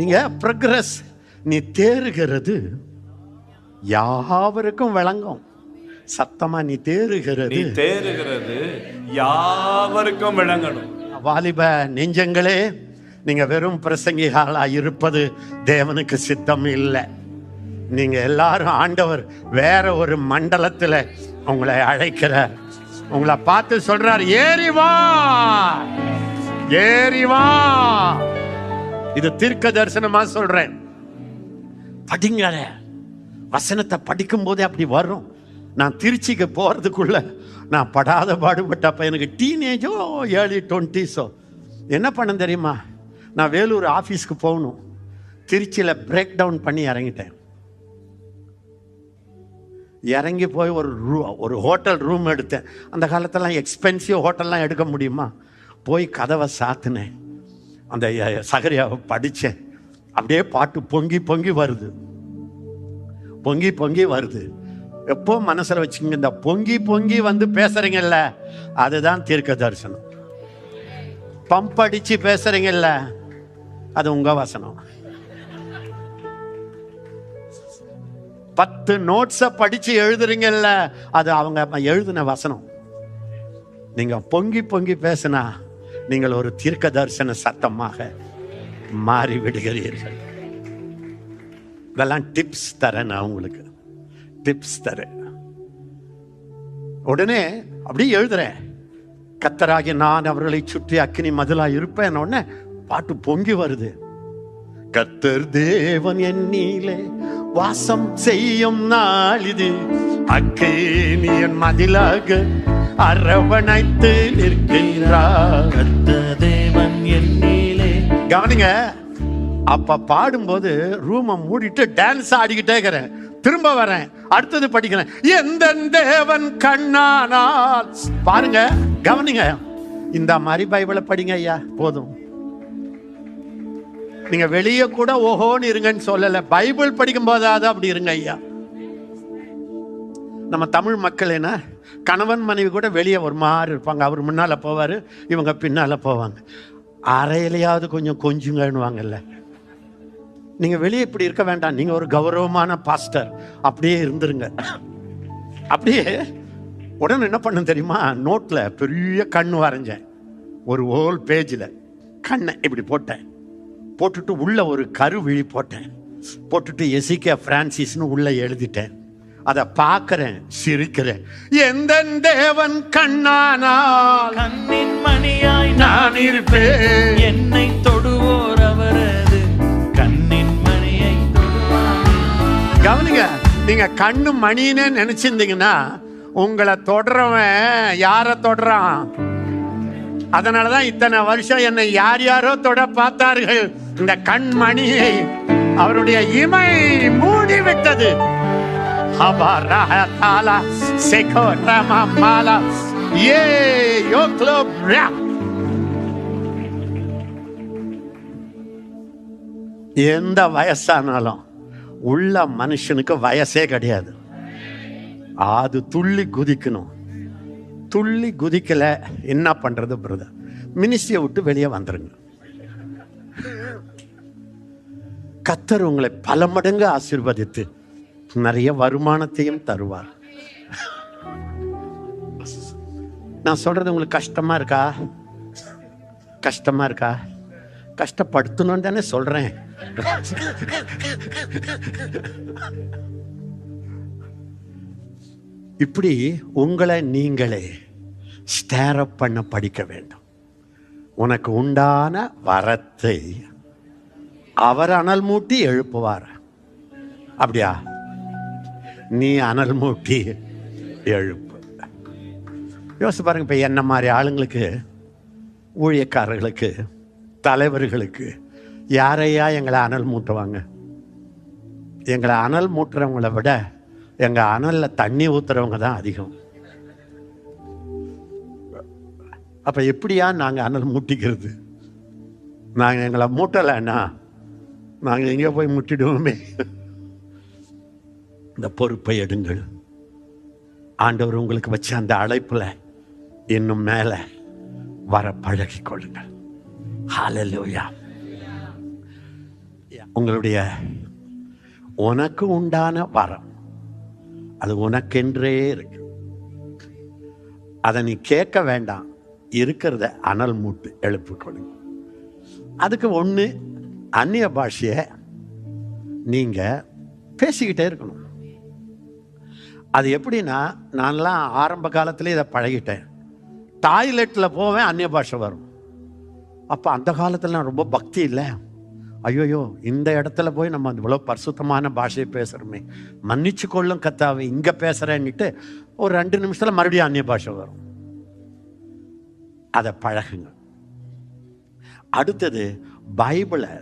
நீங்க ப்ரோக்ரஸ், நீ தேறுகிறது யாவருக்கும் விளங்கும். சத்தமா, நீ தேறுகிறது யாவருக்கும் விளங்கணும். வாலிப நெஞ்சங்களே, நீங்க வெறும் பிரசங்கிகளா இருப்பது தேவனுக்கு சித்தம் இல்லை. நீங்க எல்லாரும் ஆண்டவர் வேற ஒரு மண்டலத்துல உங்களை அழைக்கிறார். உங்களை பார்த்து சொல்றார், ஏறி வா, ஏறி வா. இது தீர்க்க தரிசனமா சொல்றேன். படிங்க, வசனத்தை படிக்கும் போதே அப்படி வரும். நான் திருச்சிக்கு போறதுக்குள்ள நான் படாத பாடுபட்டப்ப எனக்கு டீனேஜோ ஏர்லி 20s என்ன பண்ண தெரியுமா? நான் வேலூர் ஆஃபீஸ்க்கு போகணும். திருச்சியில் பிரேக் டவுன் பண்ணி இறங்கிட்டேன். இறங்கி போய் ஒரு ஹோட்டல் ரூம் எடுத்தேன். அந்த காலத்தெல்லாம் எக்ஸ்பென்சிவ் ஹோட்டல்லாம் எடுக்க முடியுமா? போய் கதவை சாத்தினேன். அந்த சகரியாவை படித்தேன். அப்படியே பாட்டு பொங்கி பொங்கி வருது, பொங்கி பொங்கி வருது. எப்போ மனசில் வச்சுங்க, இந்த பொங்கி பொங்கி வந்து பேசுறீங்கல்ல, அதுதான் தீர்க்க தரிசனம். பம்ப் அடிச்சு பேசுறீங்கல்ல, அது உங்க வசனம். 10 நோட்ஸை படிச்சு எழுதுறீங்கல்ல, அது அவங்க எழுதின வசனம். நீங்க பொங்கி பொங்கி பேசினா நீங்கள் ஒரு தீர்க்க தரிசன சத்தமாக மாறி விடுகிறீர்கள். இதெல்லாம் டிப்ஸ் தரேன், நான் உங்களுக்கு டிப்ஸ் தரேன். உடனே அப்படியே எழுதுறேன், கர்த்தராகிய நான் அவர்களை சுற்றி அக்கினி மதிலா இருப்பேன். உடனே பாட்டு பொங்கி வருது. கர்த்தர் தேவன் என்னிலே வாசம் செய்யும் நாள் இது, அக்கினியின் மதிலாக அரவணைத்து நிற்கிறார். கர்த்தர் தேவன் என்னிலே. கவனிங்க, அப்ப பாடும்போது ரூமை மூடிட்டு டான்ஸ் ஆடிக்கிட்டே இருக்கிறேன். திரும்ப வரேன், அடுத்தது படிக்கிறேன். எந்த தேவன் கண்ணானால். பாருங்க, கவனிங்க, இந்த மாதிரி பைபிளை படிங்க ஐயா, போதும். நீங்க வெளியே கூட ஓஹோன்னு இருங்கன்னு சொல்லல, பைபிள் படிக்கும் போதாவது அப்படி இருங்க ஐயா. நம்ம தமிழ் மக்கள் என்ன, கணவன் மனைவி கூட வெளியே ஒரு மாதிரி இருப்பாங்க. அவர் முன்னால போவாரு, இவங்க பின்னால போவாங்க. அறையிலையாவது கொஞ்சம் கொஞ்சுங்கன்னுவாங்கல்ல. நீங்க வெளியே இப்படி இருக்க வேண்டாம். நீங்க ஒரு கௌரவமான பாஸ்டர், அப்படியே இருந்துருங்க. அப்படியே உடனே என்ன பண்ண தெரியுமா? நோட்ல பெரிய கண் வரைஞ்சேன். ஒரு ஹோல் பேஜில் கண்ணை இப்படி போட்டேன். போட்டுட்டு உள்ள ஒரு கருவிழி போட்டேன். போட்டுட்டு எசிகே பிரான்சிஸ்னு உள்ள எழுதிட்டேன். அதை பார்க்கிறேன், சிரிக்கிறேன். எந்த தேவன் கண்ணானால் கண்ணின் மணியாய் நான் இருப்பேன். என்னை தொடுவோர் அவரது கண்ணின் மணியை தொடுவார். கவனிங்க, நீங்க கண்ணு மணின்னு நினைச்சிருந்தீங்கன்னா உங்களை தொடரவன் யார தொடறான்? அதனாலதான் இத்தனை வருஷம் என்னை யார் யாரோ தொட பார்த்தார்கள். இந்த கண்மணியை அவருடைய இமை மூடிவிட்டது. எந்த வயசானாலும் உள்ள மனுஷனுக்கு வயசே கிடையாது. அது துள்ளி குதிக்கணும். துள்ளி குதிக்கல என்ன பண்றது பிரதர்? மினிஸ்ட்ரியை விட்டு வெளியே வந்துருங்க. கர்த்தர் உங்களை பல மடங்கு ஆசீர்வதித்து நிறைய வருமானத்தையும் தருவார். நான் சொல்றது உங்களுக்கு கஷ்டமா இருக்கா? கஷ்டமா இருக்கா? கஷ்டப்படுத்தணும் தானே சொல்றேன். இப்படி உங்களை நீங்களே ஸ்டேர் அப் பண்ண படிக்க வேண்டும். உனக்கு உண்டான வரத்தை அவர் அனல் மூட்டி எழுப்புவார். அப்படியா? நீ அனல் மூட்டி எழுப்பு. யோசிச்சு பாருங்க. இப்போ என்ன மாதிரி ஆளுங்களுக்கு, ஊழியக்காரர்களுக்கு, தலைவர்களுக்கு யாரையா எங்களை அனல் மூட்டுவாங்க? எங்களை அனல் மூட்டுறவங்களை விட எங்கள் அனலில் தண்ணி ஊற்றுறவங்க தான் அதிகம். அப்போ எப்படியா நாங்கள் அனல் மூட்டிக்கிறது? நாங்கள் எங்களை மூட்டலைன்னா நாங்கள் எங்கேயோ போய் முட்டிடுவோமே. இந்த பொறுப்பை எடுங்கள். ஆண்டவர் உங்களுக்கு வச்ச அந்த அழைப்புல இன்னும் மேலே வர பழகிக் கொள்ளுங்கள். ஹல்லேலூயா. உங்களுடைய உனக்கு உண்டான வரம் அது உனக்கென்றே இருக்கு. அதை நீ கேட்க வேண்டாம், இருக்கிறத அனல் மூட்டு எழுப்பிக்கொள்ளுங்க. அதுக்கு ஒன்று, அந்நிய பாஷையை நீங்கள் பேசிக்கிட்டே இருக்கணும். அது எப்படின்னா, நான்லாம் ஆரம்ப காலத்தில் இதை பழகிட்டேன். டாய்லெட்டில் போவேன், அந்நிய பாஷை வரும். அப்போ அந்த காலத்தில் நான் ரொம்ப பக்தி இல்லை, ஐயோயோ இந்த இடத்துல போய் நம்ம இவ்வளோ பரிசுத்தமான பாஷையை பேசுகிறோமே, மன்னிச்சு கொள்ளும் கத்தாவே இங்கே பேசுகிறேன்னுட்டு ஒரு 2 நிமிஷத்தில் மறுபடியும் அந்நிய பாஷை வரும். அதை பழகுங்க. அடுத்தது, பைபிளை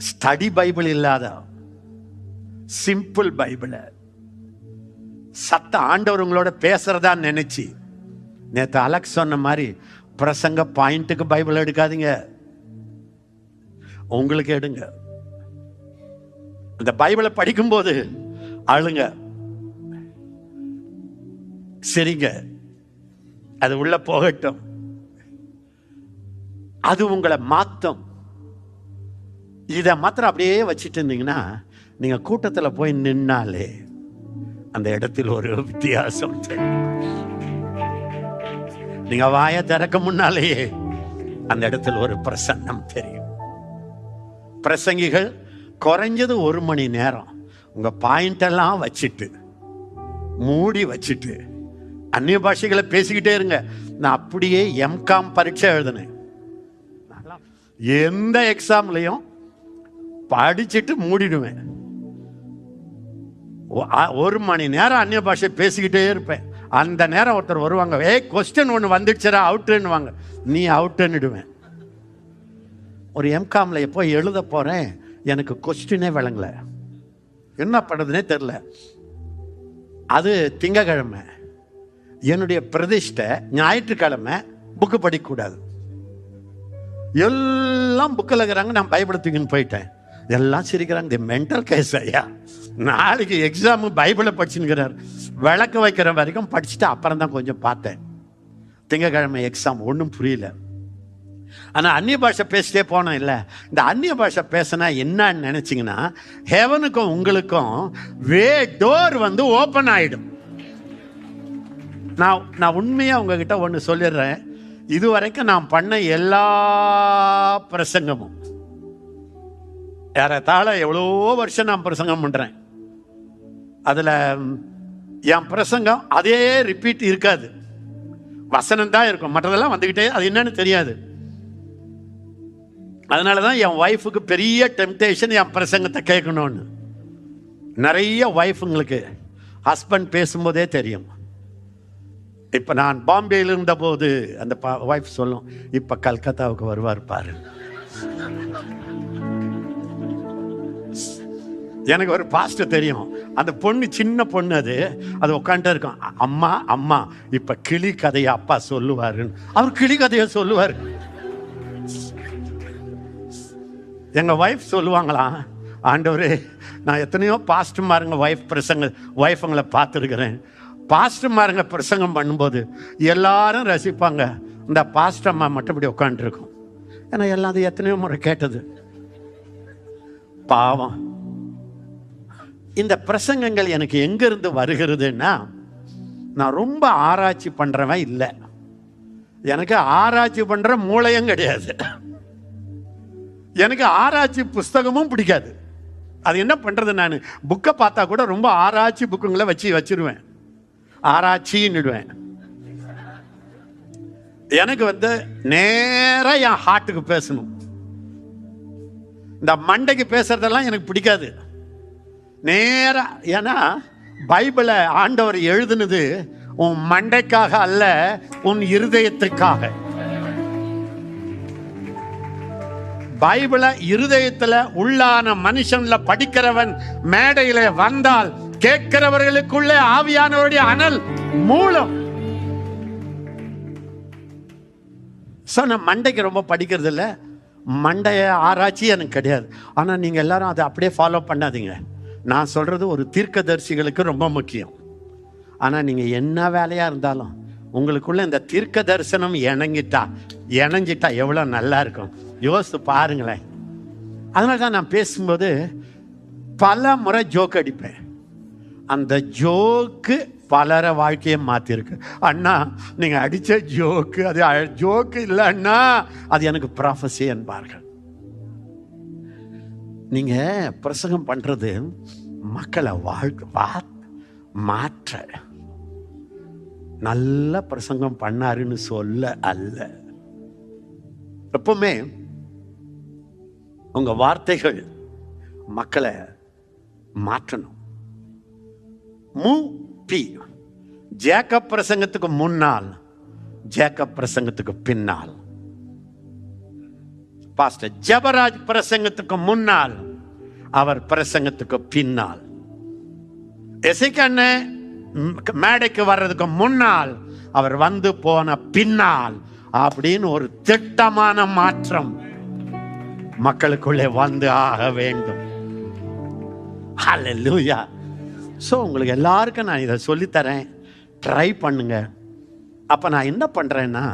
ஸ்டடி பைபிள் இல்லாத சிம்பிள் பைபிளை சத்த ஆண்டவர் உங்களோட பேசுறதா நினைச்சு, நேற்று அலெக்ஸ் சொன்ன மாதிரி பிரசங்க பாயிண்ட்டுக்கு பைபிள் எடுக்காதீங்க, உங்களுக்கு எடுங்க. இந்த பைபிளை படிக்கும்போது அழுங்க, சரிங்க, அது உள்ள போகட்டும், அது உங்களை மாத்தும். இதை மாத்திரம் அப்படியே வச்சுட்டு இருந்தீங்கன்னா, நீங்க கூட்டத்தில் போய் நின்னாலே அந்த இடத்தில் ஒரு வித்தியாசம் தெரியும். நீங்க வாயை திறக்க முன்னாலேயே அந்த இடத்தில் ஒரு பிரசன்னம் தெரியும். பிரசங்கிகள் குறைஞ்சது 1 மணி நேரம் உங்க பாயிண்ட் எல்லாம் வச்சுட்டு மூடி வச்சுட்டு அந்நிய பாஷைகளை பேசிக்கிட்டே இருங்க. நான் அப்படியே எம்காம் பரீட்சை எழுதினேன். எந்த எக்ஸாம்லையும் படிச்சுட்டு மூடிடுவேன். 1 மணி நேரம் அந்நிய பாஷை பேசிக்கிட்டே இருப்பேன். அந்த நேரம் ஒருத்தர் வருவாங்க, கொஸ்டின் ஒன்று வந்துடுச்சுரா அவுட்டுன்னுவாங்க, நீ அவுட்டுன்னுடுவேன். ஒரு எம்காம்ல எப்போ எழுத போறேன், எனக்கு கொஸ்டினே விளங்கல, என்ன பண்ணுறதுனே தெரில. அது திங்கக்கிழமை, என்னுடைய பிரதிஷ்டை ஞாயிற்றுக்கிழமை, புக்கு படிக்கக்கூடாது. எல்லாம் புக்கில் இருக்கிறாங்க, நான் பயப்படுத்திங்கன்னு போயிட்டேன். எல்லாம் சிரிக்கிறாங்க, தி மென்டல் கேஸ் ஐயா, நாளைக்கு எக்ஸாமு பைபிளை படிச்சுன்னுக்கிறார். விளக்கு வைக்கிற வரைக்கும் படிச்சுட்டு அப்புறம் தான் கொஞ்சம் பார்த்தேன். திங்கக்கிழமை எக்ஸாம், ஒன்றும் புரியல. ஆனால் அந்நிய பாஷை பேசிட்டே போனோம் இல்லை. இந்த அந்நிய பாஷை பேசினா என்னன்னு நினைச்சிங்கன்னா, ஹெவனுக்கும் உங்களுக்கும் டோர் வந்து ஓப்பன் ஆகிடும். நான் உண்மையாக உங்ககிட்ட ஒன்று சொல்லிடுறேன். இதுவரைக்கும் நான் பண்ண எல்லா பிரசங்கமும், ஏறத்தாழ எவ்வளோ வருஷம் நான் பிரசங்கம் பண்ணுறேன், அதில் என் பிரசங்கம் அதே ரிப்பீட் இருக்காது, வசனம் தான் இருக்கும், மற்றதெல்லாம் வந்துக்கிட்டே, அது என்னன்னு தெரியாது. அதனால தான் என் ஒய்ஃபுக்கு பெரிய டெம்டேஷன் என் பிரசங்கத்தை கேட்கணும்னு. நிறைய ஒய்ஃபுங்களுக்கு ஹஸ்பண்ட் பேசும்போதே தெரியும். இப்போ நான் பாம்பேயில் இருந்தபோது அந்த ஒய்ஃப் சொல்லும், இப்போ கல்கத்தாவுக்கு வருவார் பாரு. எனக்கு ஒரு பாஸ்டர் தெரியும், அந்த பொண்ணு சின்ன பொண்ணு, அது உட்காந்துட்டே இருக்கும், அம்மா அம்மா இப்போ கிளி கதையை அப்பா சொல்லுவாருன்னு. அவர் கிளி கதையை சொல்லுவார். எங்கள் ஒய்ஃப் சொல்லுவாங்களாம், ஆண்டவரே நான் எத்தனையோ பாஸ்டர்மாருங்க ஒய்ஃபுங்களை பார்த்துருக்கிறேன், பாஸ்டர்மாருங்க பிரசங்கம் பண்ணும்போது எல்லாரும் ரசிப்பாங்க, இந்த பாஸ்டர்மா மட்டும் இப்படி உட்காந்துருக்கும். ஏன்னா எல்லாம் அது எத்தனையோ முறை கேட்டது. பாவம். இந்த பிரசங்கங்கள் எனக்கு எங்கிருந்து வருகிறதுன்னா, நான் ரொம்ப ஆராய்ச்சி பண்ணுறவன் இல்லை, எனக்கு ஆராய்ச்சி பண்ணுற மூளையும் கிடையாது, எனக்கு ஆராய்ச்சி புஸ்தகமும் பிடிக்காது. அது என்ன பண்ணுறது, நான் புக்கை பார்த்தா கூட ரொம்ப ஆராய்ச்சி புக்குங்களை வச்சிருவேன், ஆராய்ச்சின்னுடுவேன். எனக்கு வந்து நேராக என் ஹார்ட்டுக்கு பேசணும். இந்த மண்டைக்கு பேசுறதெல்லாம் எனக்கு பிடிக்காது. நேரா, ஏன்னா பைபிளை ஆண்டவர் எழுதுனது உன் மண்டைக்காக அல்ல, உன் இருதயத்துக்காக. பைபிளை இருதயத்துல உள்ளான மனுஷன்ல படிக்கிறவன் மேடையில வந்தால் கேட்கிறவர்களுக்குள்ளே ஆவியானவருடைய அனல் மூலம். நான் மண்டைக்கு ரொம்ப படிக்கிறது இல்லை, மண்டைய ஆராய்ச்சி எனக்கு கிடையாது. ஆனா நீங்க எல்லாரும் அதை அப்படியே ஃபாலோ பண்ணாதீங்க. நான் சொல்றது ஒரு தீர்க்கதரிசிகளுக்கு ரொம்ப முக்கியம். ஆனா நீங்க என்ன வேலையா இருந்தாலும் உங்களுக்குள்ள இந்த தீர்க்க தரிசனம் இணைஞ்சிட்டா எவ்வளவு நல்லா இருக்கும். யோசித்து பாருங்களேன். அதனால தான் நான் பேசும்போது பல முறை ஜோக் அடிப்பேன். அந்த ஜோக்கு பலர வாழ்க்கையை மாற்றிருக்கு. அண்ணா நீங்கள் அடித்த ஜோக்கு அது ஜோக்கு இல்லை அண்ணா, அது எனக்கு ப்ராஃபஸி என்பார்கள். நீங்கள் பிரசங்கம் பண்ணுறது மக்களை மாற்ற, நல்ல பிரசங்கம் பண்ணாருன்னு சொல்ல அல்ல. எப்பவுமே உங்க வார்த்தைகள் மக்களை மாற்றணும். ஜேக்கப் பிரசங்கத்துக்கு முன்னால், ஜேக்கப் பிரசங்கத்துக்கு பின்னால். பாஸ்டர் ஜெபராஜ் பிரசங்கத்துக்கு முன்னால், அவர் பிரசங்கத்துக்கு பின்னால். எசேக்கியா மேடைக்கு வர்றதுக்கு முன்னால், அவர் வந்து போன பின்னால், அப்படின்னு ஒரு திட்டமான மாற்றம் மக்களுக்குள்ளே வந்து ஆக வேண்டும். ஹல்லேலூயா. ஸோ உங்களுக்கு எல்லாருக்கும் நான் இதை சொல்லித்தரேன், ட்ரை பண்ணுங்க. அப்போ நான் என்ன பண்ணுறேன்னா,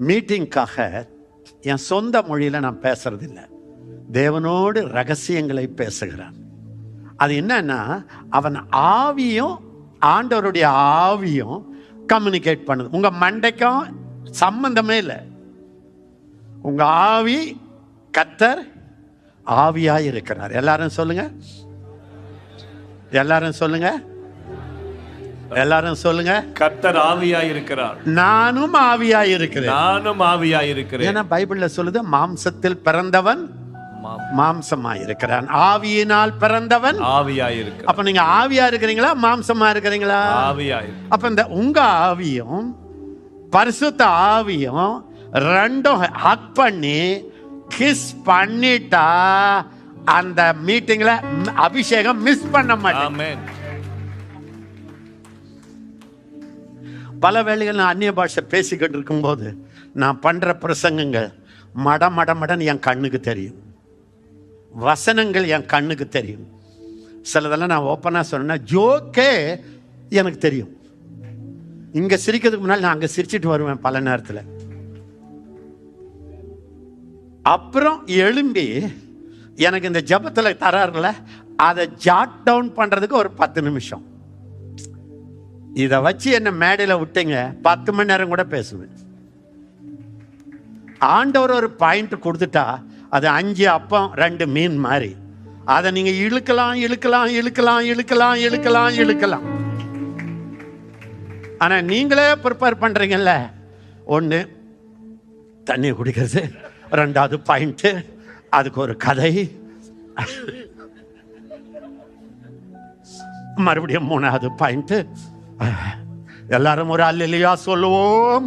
மீட்டிங்காக என் சொந்த மொழியில் நான் பேசுறதில்லை, தேவனோடு ரகசியங்களை பேசுகிறான். அது என்னன்னா, அவன் ஆவியும் ஆண்டவருடைய ஆவியும் கம்யூனிகேட் பண்ணுது. உங்க மண்டைக்கும் சம்பந்தமே இல்லை. உங்க ஆவி கர்த்தர் ஆவியாய் இருக்கிறார். எல்லாரும் சொல்லுங்க, எல்லாரும் சொல்லுங்க, எல்லாரும் சொல்லுங்க. கர்த்தர் ஆவியாய் இருக்கிறார். நானும் ஆவியாய் இருக்கிறேன். நானும் ஆவியாய் இருக்கிறேன். ஏன்னா பைபிள்ல சொல்லுது, மாம்சத்தில் பிறந்தவன் மாம்சமாய் இருக்கிறான், ஆவியினால் பிறந்தவன் ஆவியாய் இருக்கிறான். அப்ப நீங்க ஆவியா இருக்கிறீங்களா, மாம்சமா இருக்கிறீங்களா? ஆவியாய். அப்ப இந்த உங்க ஆவியும் பரிசுத்த ஆவியும் ரெண்டும் ஹக் பண்ணி கிஸ் பண்ணிட்டா அந்த மீட்டிங்ல அபிஷேகம் மிஸ் பண்ண மாட்டேன். பல வேளைகள் நான் அந்நிய பாஷை பேசிக்கிட்டு இருக்கும்போது நான் பண்ற பிரசங்கங்கள் மடன் என் கண்ணுக்கு தெரியும், வசனங்கள் என் கண்ணுக்கு தெரியும். சிலதெல்லாம் நான் ஓப்பனா சொன்னேன், ஜோக்கே எனக்கு தெரியும். இங்க சிரிக்கிறதுக்கு முன்னாடி நான் அங்க சிரிச்சிட்டு வருவேன் பல நேரத்தில். அப்புறம் எழும்பி எனக்கு இந்த ஜபத்துல தராருல, அதை ஜாட் டவுன் பண்றதுக்கு ஒரு 10 நிமிஷம். இதை வச்சு என்ன மேடையில் விட்டீங்க, 10 மணி நேரம் கூட பேசுவேன். ஆண்டவர் ஒரு பாயிண்ட் கொடுத்துட்டா அது 5 அப்பம் 2 மீன் மாதிரி. அதை நீங்க இழுக்கலாம் இழுக்கலாம் இழுக்கலாம் இழுக்கலாம் இழுக்கலாம் இழுக்கலாம். ஆனா நீங்களே ப்ரிப்பேர் பண்றீங்கல்ல, ஒன்று தண்ணி குடிக்கிறது, 2வது பாயிண்ட் அதுக்கு ஒரு கதை, மறுபடியும் 3வது பாயிண்ட் எல்லாரும் ஒரு அல்லேலூயா சொல்லுவோம்.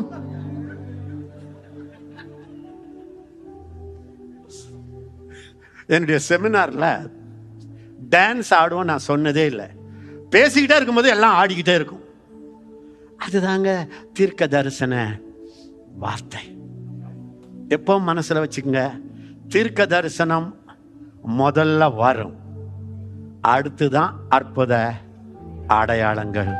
என்னுடைய செமினார்ல டான்ஸ் ஆடுவோம் நான் சொன்னதே இல்லை. பேசிக்கிட்டே இருக்கும்போது எல்லாம் ஆடிக்கிட்டே இருக்கும். அதுதாங்க தீர்க்க தரிசன வார்த்தை. எப்போ மனசுல வச்சுக்கோங்க, தீர்க்க தரிசனம் முதல்ல வரும், அடுத்துதான் அற்புத அடையாளங்கள்.